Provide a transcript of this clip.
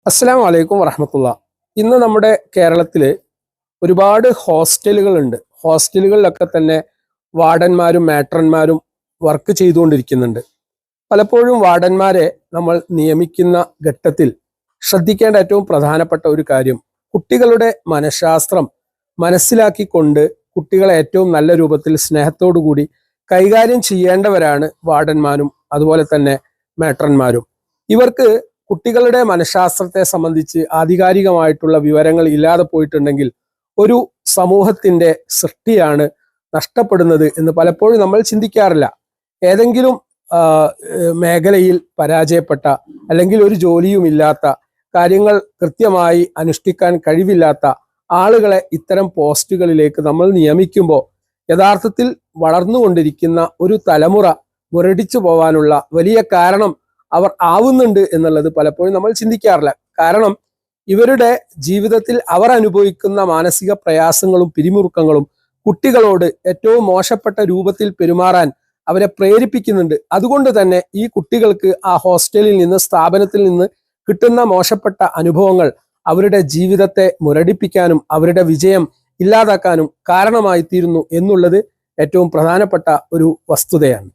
അസ്സലാമു അലൈക്കും വറഹമത്തുള്ള. ഇന്ന് നമ്മുടെ കേരളത്തിൽ ഒരുപാട് ഹോസ്റ്റലുകളുണ്ട്. ഹോസ്റ്റലുകളിലൊക്കെ തന്നെ വാർഡന്മാരും മാട്രന്മാരും വർക്ക് ചെയ്തുകൊണ്ടിരിക്കുന്നുണ്ട്. പലപ്പോഴും വാർഡന്മാരെ നമ്മൾ നിയമിക്കുന്ന ഘട്ടത്തിൽ ശ്രദ്ധിക്കേണ്ട ഏറ്റവും പ്രധാനപ്പെട്ട ഒരു കാര്യം, കുട്ടികളുടെ മനഃശാസ്ത്രം മനസ്സിലാക്കിക്കൊണ്ട് കുട്ടികളെ ഏറ്റവും നല്ല രൂപത്തിൽ സ്നേഹത്തോടു കൂടി കൈകാര്യം ചെയ്യേണ്ടവരാണ് വാർഡന്മാരും അതുപോലെ തന്നെ മാട്രന്മാരും. ഇവർക്ക് കുട്ടികളുടെ മനഃശാസ്ത്രത്തെ സംബന്ധിച്ച് ആധികാരികമായിട്ടുള്ള വിവരങ്ങൾ ഇല്ലാതെ പോയിട്ടുണ്ടെങ്കിൽ ഒരു സമൂഹത്തിന്റെ സൃഷ്ടിയാണ് നഷ്ടപ്പെടുന്നത് എന്ന് പലപ്പോഴും നമ്മൾ ചിന്തിക്കാറില്ല. ഏതെങ്കിലും മേഖലയിൽ പരാജയപ്പെട്ട, അല്ലെങ്കിൽ ഒരു ജോലിയും ഇല്ലാത്ത, കാര്യങ്ങൾ കൃത്യമായി അനുഷ്ഠിക്കാൻ കഴിവില്ലാത്ത ആളുകളെ ഇത്തരം പോസ്റ്റുകളിലേക്ക് നമ്മൾ നിയമിക്കുമ്പോൾ യഥാർത്ഥത്തിൽ വളർന്നുകൊണ്ടിരിക്കുന്ന ഒരു തലമുറ മുരടിച്ചു പോവാനുള്ള വലിയ കാരണം അവർ ആവുന്നുണ്ട് എന്നുള്ളത് പലപ്പോഴും നമ്മൾ ചിന്തിക്കാറില്ല. കാരണം ഇവരുടെ ജീവിതത്തിൽ അവർ അനുഭവിക്കുന്ന മാനസിക പ്രയാസങ്ങളും പിരിമുറുക്കങ്ങളും കുട്ടികളോട് ഏറ്റവും മോശപ്പെട്ട രൂപത്തിൽ പെരുമാറാൻ അവരെ പ്രേരിപ്പിക്കുന്നുണ്ട്. അതുകൊണ്ട് തന്നെ ഈ കുട്ടികൾക്ക് ആ ഹോസ്റ്റലിൽ നിന്ന്, സ്ഥാപനത്തിൽ നിന്ന് കിട്ടുന്ന മോശപ്പെട്ട അനുഭവങ്ങൾ അവരുടെ ജീവിതത്തെ മുരടിപ്പിക്കാനും അവരുടെ വിജയം ഇല്ലാതാക്കാനും കാരണമായി തീരുന്നു എന്നുള്ളത് ഏറ്റവും പ്രധാനപ്പെട്ട ഒരു വസ്തുതയാണ്.